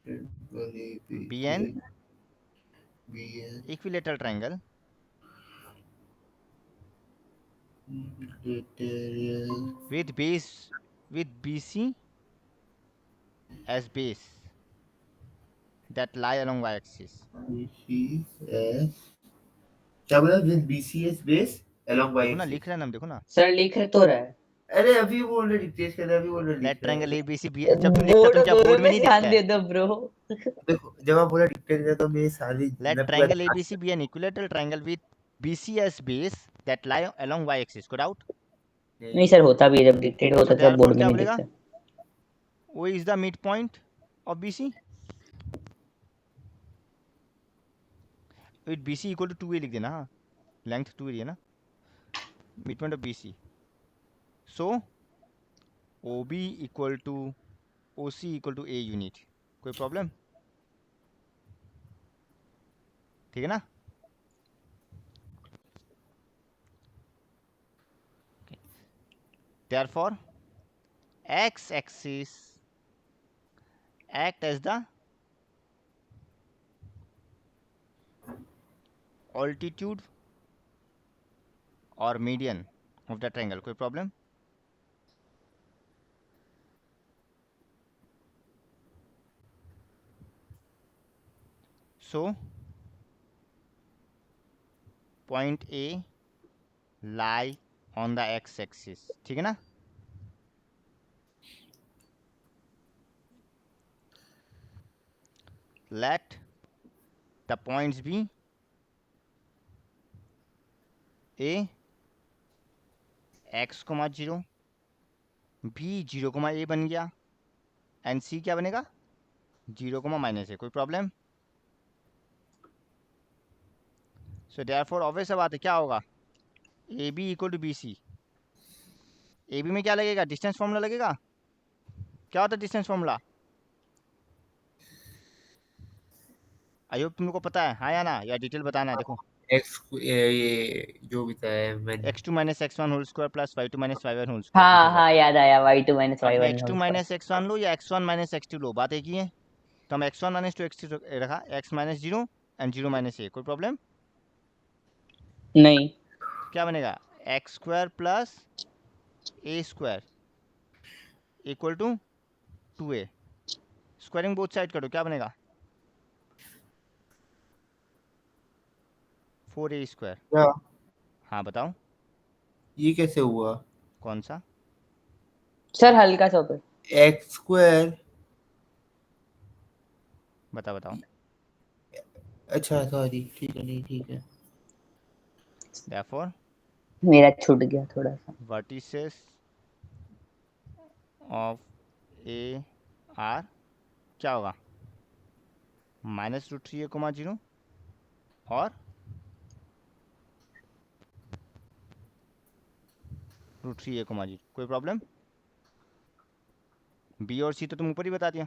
be an equilateral triangle with base with BC as base that lie along y-axis. BC as क्या बोला? With BCS base along y देखो ना axis। लिख रहे हैं ना हम, देखो ना। सर लिख तो रहा है। अरे अभी बोल रहे डिक्टेट कर रहे, अभी बोल रहे लेट लिख रहे ट्रायंगल हैं। ABC बी, जब तुम लिखता तुम क्या बोर्ड बोर्ड में पे नहीं देखता ध्यान है? दे दो ब्रो। देखो जब आप बोला डिक्टेट कर तो मेरे सारे लेट मैं पूरा triangle ABC be an equilateral triangle with BC as base that lie along y axis, कोई डाउट? नहीं सर, होता भी है, जब डिक्टेट So होता है तब therefore बोर्ड में क्या नहीं बनेगा? दिखता। O is the midpoint of BC with BC equal to 2a लिख देना। हाँ, लेंथ 2a है ना, midpoint of BC। So OB equal to OC equal to A unit, कोई प्रॉब्लम? ठीक है ना? Therefore x axis act as the altitude और मीडियन ऑफ द ट्रायंगल, कोई problem? So point A lie on the x axis, ठीक है ना? Let the points be A x comma 0, B 0 comma A बन गया, एंड सी क्या बनेगा? 0 comma minus a, कोई प्रॉब्लम? सो देयरफॉर ऑब्वियस बात है, क्या होगा? A B equal to B C. A B में क्या लगेगा? डिस्टेंस फॉर्मूला लगेगा। क्या होता है डिस्टेंस फॉर्मूला? आई होप तुम लोग को पता है, हाँ या ना, या डिटेल बताना है? देखो ये जो भी था मैंने x2 minus x1 whole square plus y2 minus y1 whole square, हाँ डिटेल हाँ, याद आया, y2 माइनस अब y1 x2 माइनस x1 लो या x1 माइनस x2 लो, बात एक ही है। तो हम x1 माइनस 2 x2 रखा, x minus 0 and 0 minus a, कोई प्रॉब्लम? नहीं। क्या बनेगा? X square plus a square equal to 2a। Squaring both side करो, क्या बनेगा? 4a square. क्या? हाँ बताओ, ये कैसे हुआ? कौन सा? सर हल्का सा ऊपर। X square. बताओ। अच्छा सॉरी, ठीक है, नहीं ठीक है। देयरफॉर मेरा छूट गया थोड़ा सा। वर्टिसेस ऑफ ए आर क्या होगा? -√3a, 0 और √3a, 0, कोई प्रॉब्लम? बी और सी तो तुम ऊपर ही बता दिया।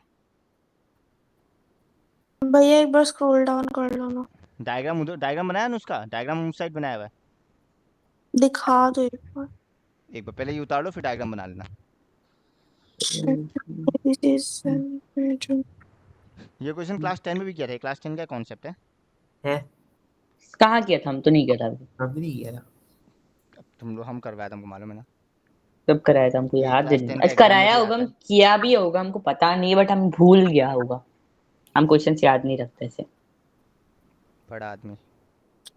भैया एक बार स्क्रॉल डाउन कर लो ना, डायग्राम उधर, डायग्राम बनाया ना उसका, डायग्राम उस साइड बनाया हुआ है। दिखा दो एक बार। एक बार पहले ये उतार लो, फिर डायग्राम बना लेना। ये क्वेश्चन क्लास 10 में भी किया था, क्लास 10 का कॉन्सेप्ट है। है? कहाँ किया था? हम तो नहीं किया था अभी। अब नहीं किया था। अब तुम लोग, हम करवाया था, हमको मालूम है ना। कब कराया था? हमको ये याद क्लास नहीं। 10 का अच्छा, एग्जाम में कराया भी होगा, आता हम है। किया भी होगा, हमको पता नहीं, बट हम भूल गया होगा। हम क्वेश्चन याद नहीं रखते ऐसे। बड़ा आदमी।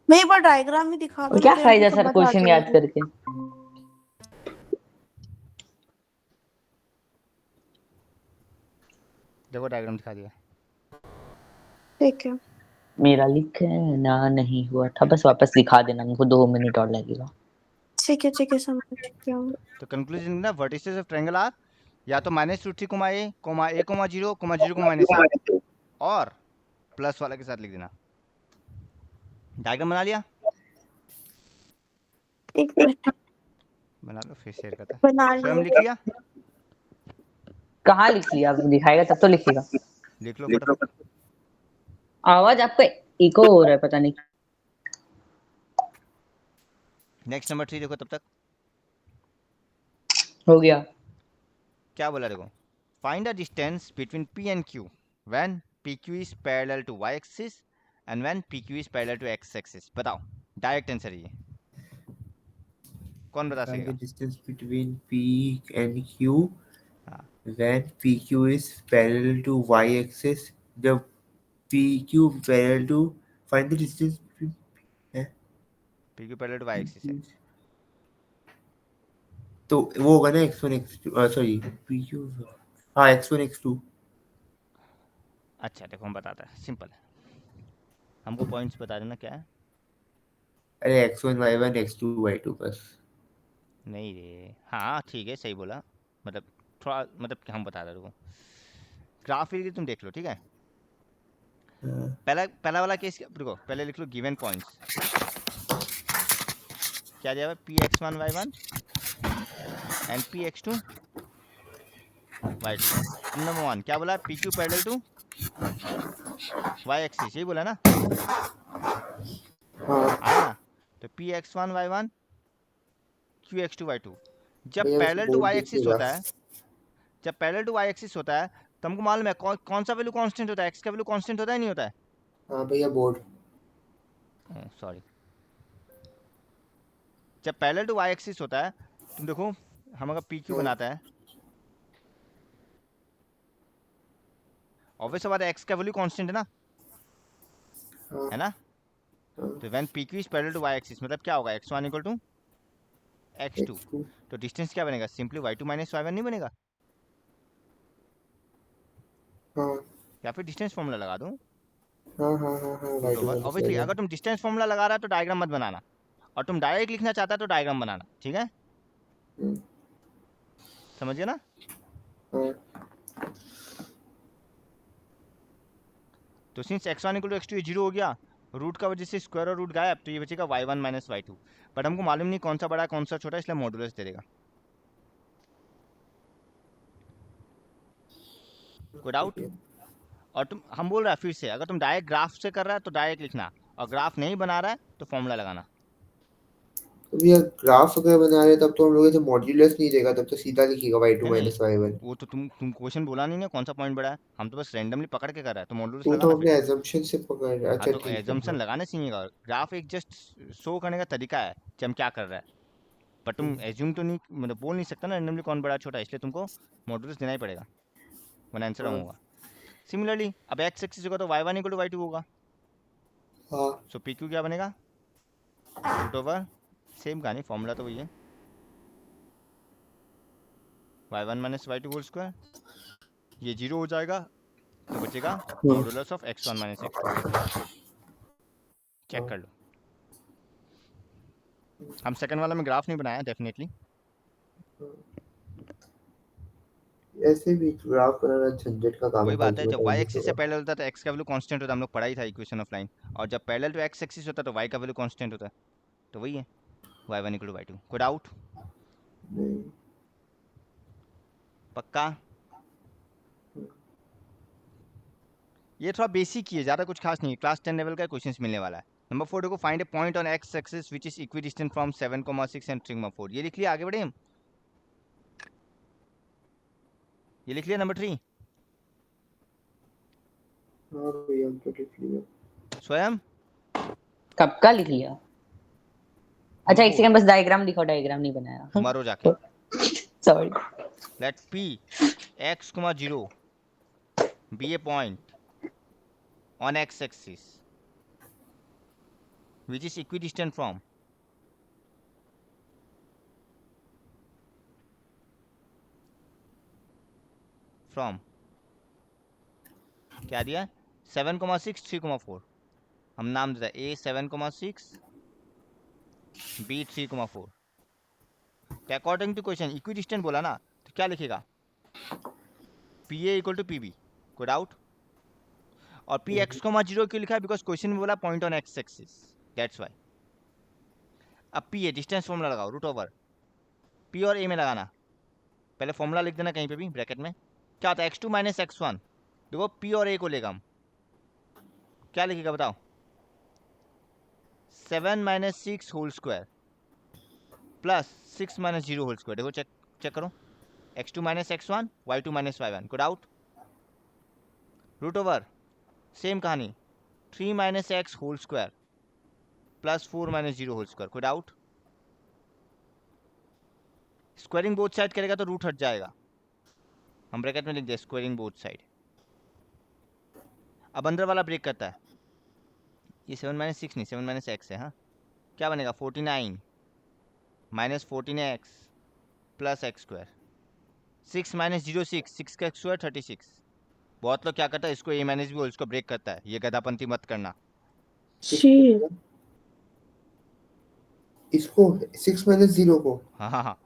मैं एक बार डायग्राम ही दिखा और दो ना, क्या फिर फायदा हमको सर समझ आ क्वेश्चन याद जाएगी। करके? देखो डायग्राम दिखा दिया। ठीक है। मेरा लिखना नहीं हुआ था, बस वापस लिखा देना, हमको 2 मिनट और लगेगा। ठीक है, समझ गया हूँ। तो कंक्लूजन ना, वर्टिसेस ऑफ ट्रायंगल आर या तो -√3, a, 0, 0, -a, और प्लस वाला के साथ लिख देना। डायग्राम बना लिया? एक मिनट बना लो, फिर शेयर करता। बना स्वयं लिख लिया। लिया? कहाँ लिख लिया? अब दिखाएगा तब तो लिखेगा। लिख लो फटाफट। आवाज आपका इको हो रहा है, पता नहीं। नेक्स्ट नंबर 3 देखो तब तक। हो गया। क्या बोला देखो? Find the distance between P and Q when PQ is parallel to y axis and when PQ is parallel to x axis. बताओ, डायरेक्ट आंसर ये कौन बता Find the सकेगा? distance between P and Q हाँ, when PQ is parallel to y axis. जब PQ parallel to find the distance between है? P Q parallel to y axis है। तो वो होगा ना x1 x2 सॉरी pq हाँ x1 x2 अच्छा देखो हम बताते हैं, सिंपल है, हमको पॉइंट्स बता देना क्या है। अरे x1 y1 x2 y2 बस। नहीं रे, हाँ ठीक है, सही बोला, मतलब थोड़ा मतलब हम बता रहे हो, ग्राफ फिर तुम देख लो, ठीक है। हाँ, पहला पहला वाला केस देखो, पहले लिख लो गिवन पॉइंट्स, क्या दिया हुआ है, P x one y one and P x two y two. अब नंबर वन क्या बोला, P Q parallel to y axis, यही बोला ना, हाँ आया ना। तो P x one y one Q x two y two, जब भैया उसको पैरेलल टू बोल वाई एक्सिस दीजिएगा। होता है, जब पैरेलल टू वाई एक्सिस होता है तो हमको मालूम है कौन सा वैल्यू कांस्टेंट होता है, एक्स का वैल्यू कांस्टेंट होता है नहीं होता है, हाँ भैया बोर्ड। सॉरी। जब पैरेलल टू वाई एक्सिस होता है, तुम देखो हम अगर पी क्यू हाँ बनाता है, ऑब्वियस बात है एक्स का वैल्यू कांस्टेंट है ना, हाँ है ना। हाँ तो when P Q is parallel to y axis मतलब क्या होगा, x one equal to x two, x2 तो डिस्टेंस क्या बनेगा, simply y two minus y one नहीं बनेगा, हाँ या फिर डिस्टेंस फॉर्मूला लगा दूं, हाँ हाँ हाँ हाँ root y2 over. Minus obviously y1। अगर तुम डिस्टेंस फॉर्मूला लगा रहा है तो डायग्राम मत बनाना, और तुम डायरेक्ट लिखना चाहता है तो डायग्राम बनाना, ठीक है, हम्म, समझ गए ना। हाँ तो since x one equal to x two, ये जीरो हो गया, रूट का वजह से स्क्वायर और रूट गायब, तो ये बचेगा y one minus y two, but हमको मालूम नहीं कौन सा बड़ा है कौन सा छोटा है, इसलिए मॉडुलस दे देगा। कोई डाउट। ठीक है। और तुम हम बोल रहा है फिर से, अगर तुम डायरेक्ट ग्राफ से कर रहा है तो डायरेक्ट लिखना, और ग्राफ नहीं बना रहा है तो फॉर्मूला लगाना। तो भैया ग्राफ अगर बना रहे तब तो हम लोग ऐसे मॉड्यूलस नहीं देगा, तब तो सीधा लिखिएगा y2 नहीं नहीं, माइनस y1। वो तो तुम क्वेश्चन बोला नहीं ना कौन सा पॉइंट बड़ा है, हम तो बस रैंडमली पकड़ के कर रहा है, तो मॉडुलस तो लगाना हमने फिर। एजम्पशन से पकड़, हाँ अच्छा तो ठीक है एजम्पशन हाँ। लगाने सीखेगा, ग्राफ एक जस्ट शो करने का तरीका है कि हम क्या कर रहे हैं, पर तुम एज्यूम तो नहीं, मतलब बोल नहीं सकता ना रैंडमली कौन बड़ा छोटा है, इसलिए तुमको मॉडुलस देना ही पड़ेगा, वरना आंसर रॉन्ग हाँ होगा। सिमिलरली अब एक्स एक्सिस होगा तो y one equal to y two होगा, हाँ सो पी क्यू क्या बनेगा, रूट ओवर, सेम कहानी, फॉर्मूला तो वही है, y one minus y two whole square, ये जीरो हो जाएगा तो बचेगा modulus of x one minus x two. Check कर लो, हम सेकंड वाला में ग्राफ नहीं बनाया डेफिनेटली। ऐसे भी ग्राफ बनाना झंझट का काम वही है, बात है, फालतू का जब टाइम वाई वेस्ट एक्सिस से होगा। पैरेलल होता है तो एक्स का वैल्यू कांस्टेंट होता है, हम लोग पढ़ा ही था इक्वेशन ऑफ लाइन, और जब पैरेलल टू एक्स एक्सिस होता है तो वाई का वैल्यू कांस्टेंट होता है, तो वही है y one equal to y two. कोई डाउट। नहीं पक्का। ये थोड़ा बेसिक ही है, ज़्यादा कुछ खास नहीं है, क्लास 10 लेवल का क्वेश्चन मिलने वाला है। नंबर 4 देखो, find A point on x axis which is equidistant from 7,6 and 3,4। ये लिख लिया, आगे बढ़े हम, ये लिख लिया नंबर 3 हाँ भैया हम तो लिख लिया। स्वयं। कब का लिख लिया। अच्छा एक नंबर सेकंड बस डायग्राम लिखो, डायग्राम नहीं बनाया। 4 मरो जाके, sorry. Let p x, 0 be a point on x axis which is equidistant from क्या दिया, 7,6 3,4, हम नाम देता है a 7,6 b 3,4। तो अकॉर्डिंग टू क्वेश्चन इक्विडिस्टेंट बोला ना, तो क्या लिखेगा, P A equal to P B. कोई डाउट। और पी एक्स कोमा जीरो क्यों लिखा है, बिकॉज क्वेश्चन में बोला point on x axis, that's why. अब पी ए डिस्टेंस फॉर्मूला लगाओ, रूट ओवर पी और ए में लगाना, पहले फॉर्मूला लिख देना कहीं पे भी ब्रैकेट में, क्या होता है x two minus x one, देखो पी और ए को लेगा हम, क्या लिखेगा बताओ, 7 minus 6 whole square plus 6 minus 0 whole square. देखो चेक करो, x2 minus x1 y2 minus y1। कोई डाउट। रूट ओवर सेम कहानी, 3 minus x whole square plus 4 minus 0 whole square. कोई डाउट। स्क्वायरिंग बोथ साइड करेगा तो रूट हट जाएगा, हम ब्रैकेट में लिख दे स्क्वायरिंग बोथ साइड। अब अंदर वाला ब्रेक करता है, ये 7 माइनस 6 नहीं 7 माइनस एक्स है, हाँ क्या बनेगा 49 minus 14x plus x square 6 minus 06 6 का स्क्वायर 36। बहुत लोग क्या करता है इसको a माइनस बी इसको ब्रेक करता है, ये गधापंती मत करना। शी इसको 6 माइनस 0 को, हाँ हाँ हाँ,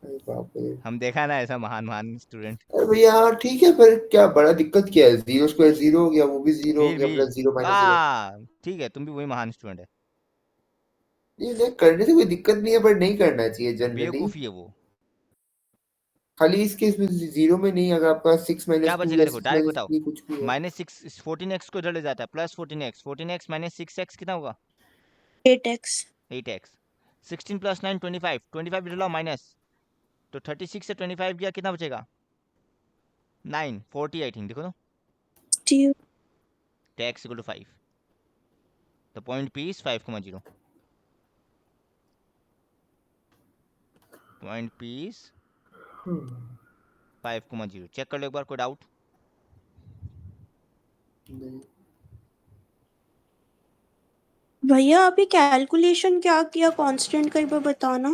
अरे बाप रे। हम देखा ना ऐसा महान महान स्टूडेंट। अरे भैया हाँ ठीक है, पर क्या बड़ा दिक्कत क्या है, 0 स्क्वायर 0 हो गया, वो भी 0 हो फिर गया, भी प्लस 0 माइनस 0। ठीक है, तुम भी वही महान स्टूडेंट है। ये करने से कोई दिक्कत नहीं है, पर नहीं करना चाहिए जनरली। बेवकूफ़ी है वो। खाली इस केस में 0 में नहीं, अगर आपका 6 क्या माइनस 2 बचेगा या देखो 6 डायरेक्ट माइनस बताओ, 3 कुछ भी है। माइनस 6 14x को इधर ले जाता है प्लस 14x माइनस 6x कितना होगा 8x 8x 16 प्लस 9 25 इधर लाओ माइनस, तो 36 से 25 गया कितना बचेगा 9 40 आई थिंक, देखो तो T x equal to 5, the point p is 5,0, point p is 5,0। Check कर लो एक बार, कोई डाउट? नहीं। भैया अभी कैलकुलेशन क्या किया कांस्टेंट का एक बार बताना।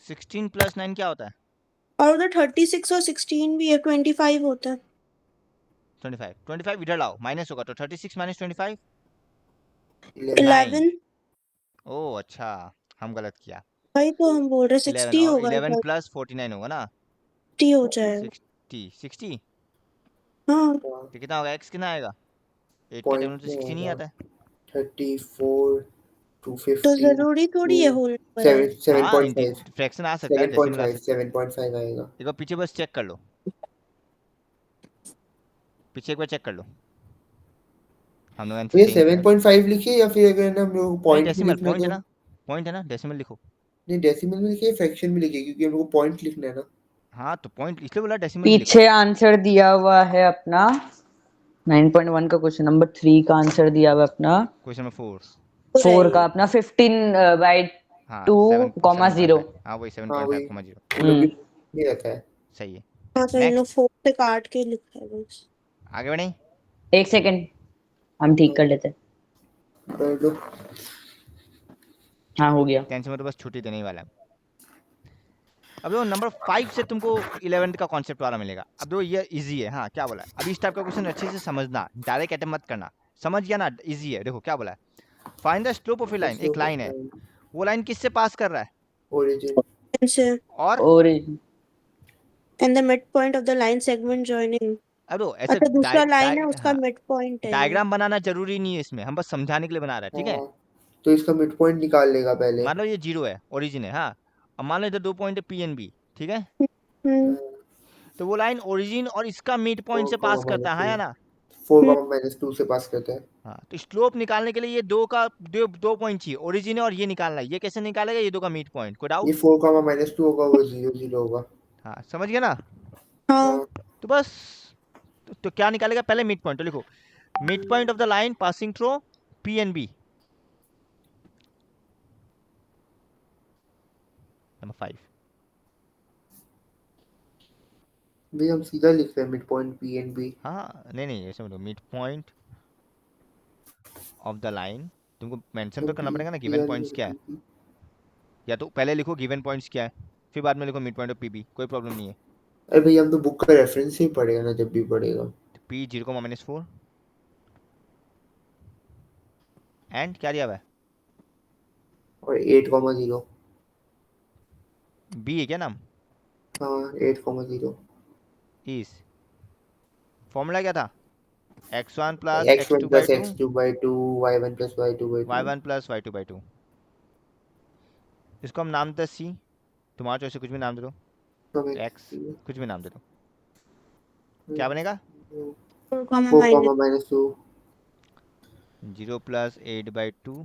16 प्लस 9 क्या होता है और उधर 36 और 16 भी है 25 होता है 25 इधर लाओ माइनस होगा तो 36 माइनस 25 11 ओह अच्छा, हम गलत किया। भाई तो हम बोल रहे 11 60 और होगा 11 इधर प्लस 49 होगा ना 60 हो जाएगा 60 हाँ तो कितना होगा x कितना आएगा 8 के टेबल में पॉइंट तो 16 ही आता है। 34 तो 250 जरूरी थोड़ी है होल नंबर है 7.5 फ्रैक्शन आ सकता है, डेसिमल आ 7.5 सकता है। 7.5 आएगा। एक बार पीछे बस चेक कर लो, पीछे एक बार चेक कर लो, हम लोग आंसर तो ये सेम किया। 7.5 लिखिए, या फिर अगर हम लोग नहीं पॉइंट में डेसिमल लिखना है पॉइंट है तो ना, पॉइंट है ना, डेसिमल लिखो। नहीं, डेसिमल में लिखिए, फ्रैक्शन में लिखिए, क्योंकि हम लोग को पॉइंट लिखना है ना। हाँ तो पॉइंट इसलिए बोला डेसिमल में लिखो। पीछे आंसर दिया हुआ है अपना 9.1 का, क्वेश्चन नंबर 3 का आंसर दिया हुआ है अपना क्वेश्चन नंबर 4 4 का अपना 15/2, हाँ 0। 7.5 हाँ वही हाँ 7.5, वही, 0 वो लोग भी नहीं रहता है। सही है। हाँ तो इन लोग नेक्स्ट 4 से काट के लिखा है बस आगे बढ़े, एक सेकंड हम ठीक कर लेते हैं। कर लो। हाँ हो गया। टेंशन में तो बस छुट्टी देने ही वाला है। अब देखो नंबर 5 से तुमको 11th का कॉन्सेप्ट वाला मिलेगा। अब देखो ये इजी है, हाँ क्या बोला है, अभी इस टाइप का क्वेश्चन अच्छे से समझना, डायरेक्ट अटेम्प्ट मत करना, समझ गया ना, इजी है। देखो क्या बोला है, find the slope of A line, एक लाइन है, वो लाइन किससे पास कर रहा है ओरिजिन से और और and the mid point of the line segment joining. अब देखो ऐसे अच्छा दूसरा लाइन है उसका हाँ, मिड पॉइंट है ये डायग्राम बनाना जरूरी नहीं है इसमें, हम बस समझाने के लिए बना रहे हैं, ठीक है। हाँ, तो इसका मिड पॉइंट निकाल लेगा पहले। मान लो ये 0 है, ओरिजिन है, हाँ। अब मान लो इधर 2 पॉइंट है पी एन बी, ठीक है। हम्म तो वो लाइन ओरिजिन और इसका मिड पॉइंट से पास करता है, हाँ या ना। 4, -2 से पास करता है। हाँ तो स्लोप निकालने के लिए ये दो पॉइंट चाहिए, ओरिजिन है और ये निकालना है। ये कैसे निकालेगा, ये दो का मिड पॉइंट, कोई ये डाउट? 4, -2 होगा, वो 0 होगा। हाँ समझ गया ना। हाँ हाँ, तो बस तो क्या निकालेगा, पहले मिड पॉइंट, तो लिखो mid point of the line passing through P and B, number 5। भाई हम सीधा लिख रहे हैं mid point P and B. हाँ नहीं ऐसे बोलो, mid point of the line, तुमको मेंशन तो करना पड़ेगा ना गिवन पॉइंट्स क्या है, या तो पहले लिखो गिवन पॉइंट्स क्या है, फिर बाद में लिखो मिड पॉइंट ऑफ पीबी, कोई प्रॉब्लम नहीं है। अरे भैया हम तो बुक का रेफरेंस ही पढ़ेगा ना, जब भी पढ़ेगा। पी 0, -4 एंड क्या दिया हुआ है, और 8, 0। बी है क्या नाम, हाँ 8, 0। इज फॉर्मूला क्या था, x1 plus x1 x2 by plus 2 x2 by 2, y1 plus y2 by 2। y1 plus y2 by 2, इसको हम नाम देते सी, तुम्हारा चॉइस से कुछ भी नाम दे दो, हमें x कुछ भी नाम दे दो, क्या बनेगा 4, -2। 0 plus 8 by 2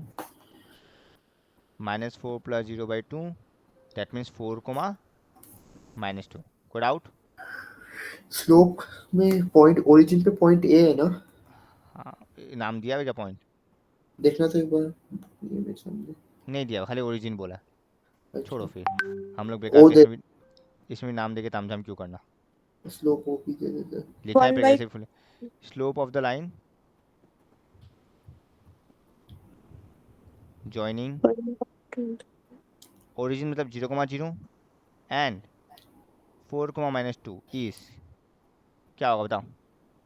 -4 plus 0 by 2, that means 4, -2, कोई डाउट? स्लोप में पॉइंट, ओरिजिन पे पॉइंट ए है ना, हाँ नाम दिया हुआ क्या पॉइंट, देखना तो एक बार, ये मैं समझे। नहीं दिया, खाली ओरिजिन बोला, छोड़ो अच्छा, फिर, हम लोग बेकार ओ के दे इसमें नाम देके तामझाम क्यों करना, स्लोप ओपी दे देते हैं। लिखना है 1/2 progressive slope of the line joining origin मतलब 0,0 एंड 4,-2 इज क्या होगा बताओ?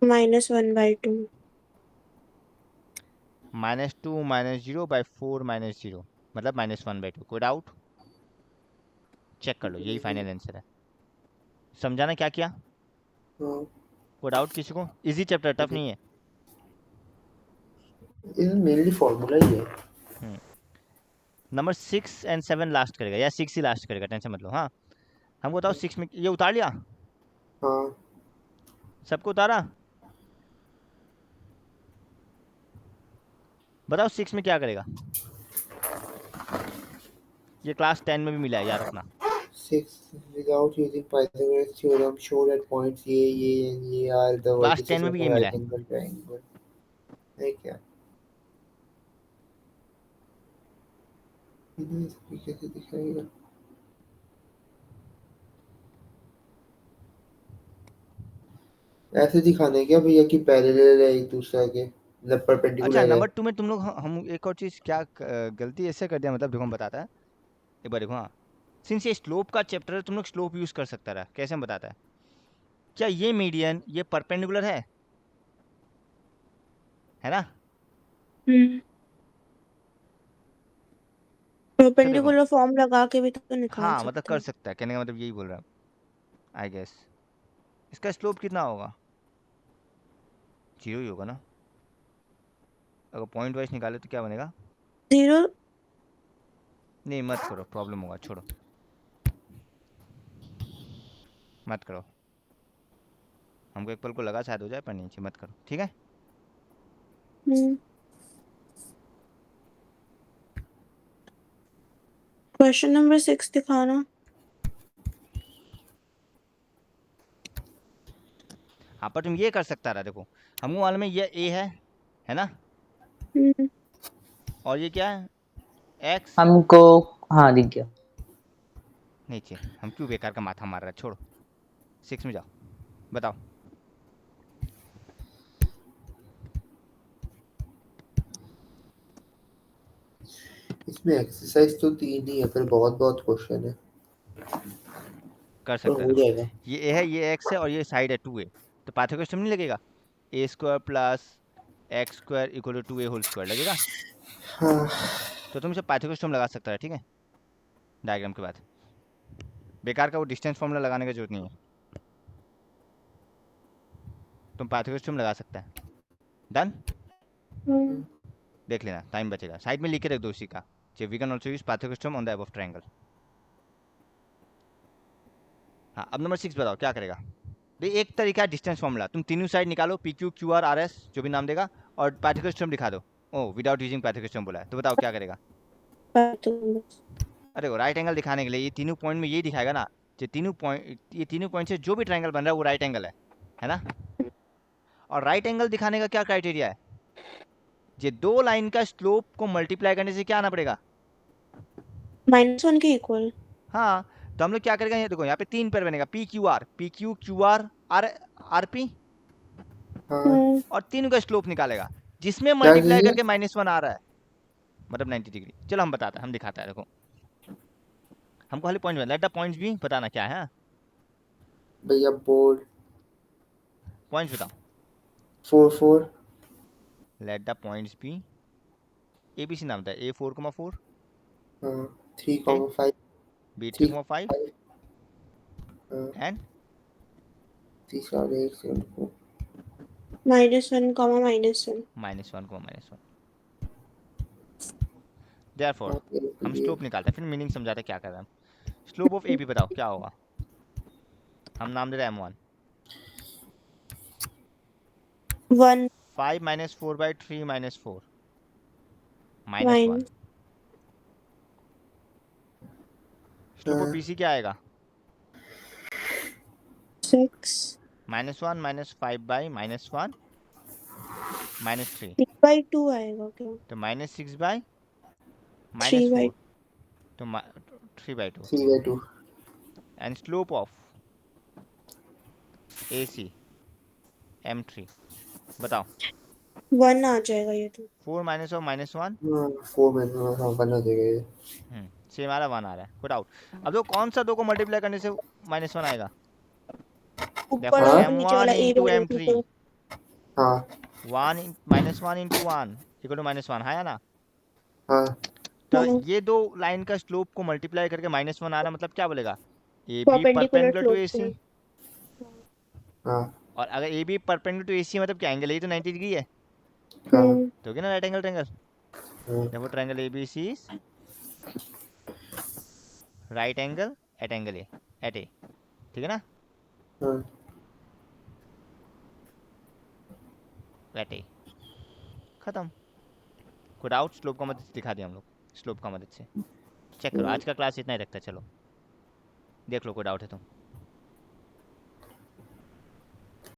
-1/2 -2 -0/4 -0 मतलब -1/2। कोई डाउट? चेक कर लो, यही फाइनल आंसर है। समझाना क्या किया? हाँ, कोई डाउट किसी को? इजी चैप्टर, टफ नहीं है। ये मेनली फॉर्मूला ही है। नंबर 6 एंड 7 लास्ट करेगा या 6 ही लास्ट करेगा, टेंशन मत लो। हाँ, हमको बताओ 6 में ये उतार लिया? हाँ, सबको उतारा? बताओ 6 में क्या करेगा? ये क्लास 10 में भी मिला है, याद रखना। 6 without using Pythagoras theorem show that points A and A are the class 10 vertices में of भी a ये मिला right है। angle triangle. है क्या? इन्हें इसमें कैसे दिखाएगा? ऐसे दिखाना है क्या भैया कि पैरेलल है एक दूसरे के, मतलब अच्छा, परपेंडिकुलर है? नंबर 2 में तुम लोग हम एक और चीज़ क्या गलती ऐसे कर दिया, मतलब देखो हम बताता है एक बार, देखो। हाँ, सिंस ये स्लोप का चैप्टर है, तुम लोग स्लोप यूज कर सकता रहा। कैसे हम बताता है? क्या ये मीडियन ये परपेंडिकुलर है ना? तो देखो, परपेंडिकुलर फॉर्म लगा के भी तो निकाल हाँ मतलब सकते कर हैं। सकता है, कहने का मतलब यही बोल रहा हूँ आई गेस। इसका स्लोप कितना होगा? 0 ही होगा ना? अगर पॉइंट वाइज निकाले तो क्या बनेगा? 0 नहीं मत करो, प्रॉब्लम होगा, छोड़ो मत करो। हमको एक पल को लगा शायद हो जाए, पर नीचे मत करो, ठीक है? क्वेश्चन नंबर 6 दिखाना। हाँ, पर तुम ये कर सकता रहा। देखो हमको मालूम है ये ए है ना? हम्म, और ये क्या है? एक्स हमको हाँ दिख गया। नीचे। हम क्यों बेकार का माथा मार रहा है, छोड़ो। 6 में जाओ, बताओ। इसमें एक्सरसाइज तो 3 ही है, पर बहुत बहुत क्वेश्चन है, कर पर सकता है, हो देखो जाएगा। ये ए है, ये एक्स है और ये साइड है 2a। तो पाइथागोरस थ्योरम नहीं लगेगा? a² + x² = 2a² लगेगा? हाँ, तो तुम इसे पाइथागोरस थ्योरम लगा सकता है, ठीक है? डायग्राम के बाद बेकार का वो डिस्टेंस फॉर्मूला लगाने की जरूरत नहीं है, तुम पाइथागोरस थ्योरम लगा सकता है। डन? देख लेना, टाइम बचेगा। साइड में लिख के रख दो उसी का, we can also use Pythagoras theorem on the above triangle. हाँ, अब नंबर 6 बताओ क्या करेगा? देखिए एक तरीका है डिस्टेंस फॉर्मूला, तुम तीनों साइड निकालो, P Q Q R R S जो भी नाम देगा, और पाइथागोरस थ्योरम दिखा दो। ओ, विदाउट यूजिंग पाइथागोरस थ्योरम बोला है, तो बताओ क्या करेगा? अरे वो राइट एंगल दिखाने के लिए, ये तीनों पॉइंट में यही दिखाएगा ना, ये तीनों पॉइंट से जो भी ट्रायंगल बन रहा है वो राइट एंगल है ना? और राइट एंगल दिखाने का क्या क्राइटेरिया है? ये दो लाइन का स्लोप को मल्टीप्लाई करने से क्या आना पड़ेगा? -1 के इक्वल। हाँ, तो हम लोग क्या करेंगे, ये देखो यहाँ पे 3 पेयर बनेगा, P Q R R R P, हाँ, और तीनों का स्लोप निकालेगा, जिसमें क्या मल्टीप्लाई चीज़ है? करके -1 आ रहा है, मतलब 90 डिग्री। चलो हम बताते हैं, हम दिखाते हैं, देखो हमको खाली पॉइंट लेट द पॉइंट्स भी बताना क्या है। भैया बोर्ड पॉइंट्स बताओ। 4 4। लेट द पॉइंट्स भी ABC नाम था, A4,4, हाँ, ओके, 3,5 B3,5 3,5। हाँ, एंड 3 7 8 7 4। -1, -1। -1,-1। देयरफॉर हाँ, हम ये स्लोप निकालते हैं, फिर मीनिंग समझाते हैं क्या कर रहे हैं हम। स्लोप ऑफ AB बताओ क्या होगा? हम नाम दे रहे हैं M1। 1 5 - 4/3 - 4 -1। -1 स्लोप ऑफ हाँ, BC क्या आएगा? 6 -1 -5/-1 -3, 3/2 आएगा क्या? तो -6/-4, 3/2 तो 3/2। 3/2। And slope of AC M3 बताओ। 1 आ जाएगा ये तो। 4 माइनस ऑफ -1 हाँ 4 में हाँ बना देगा ये। सेम आ रहा 1 आ रहा है, पुट आउट। अब तो कौन सा 2 को मल्टीप्लाई करने से -1 आएगा? ऊपर देखो और हाँ नीचे m1 वाला ए into और m3 तो। हाँ 1 -1 into 1 इक्वल टू -1 है ना? हाँ तो हाँ ये 2 लाइन का स्लोप को मल्टीप्लाई करके -1 आ रहा, मतलब क्या बोलेगा? A B perpendicular perpendicular to slope A से। सी। हाँ और अगर A B perpendicular to A C मतलब क्या, एंगल ये तो 90 डिग्री है, हाँ तो हो गया ना राइट एंगल ट्रायंगल। हाँ देखो triangle A B C is right angle at angle A at A, ठीक है ना? हाँ एट ए, खत्म। पुट आउट, स्लोप का मदद से दिखा दिया हम लोग, स्लोप का मदद से। चेक करो, आज का क्लास इतना ही रखता है, चलो देख लो कोई डाउट है तो।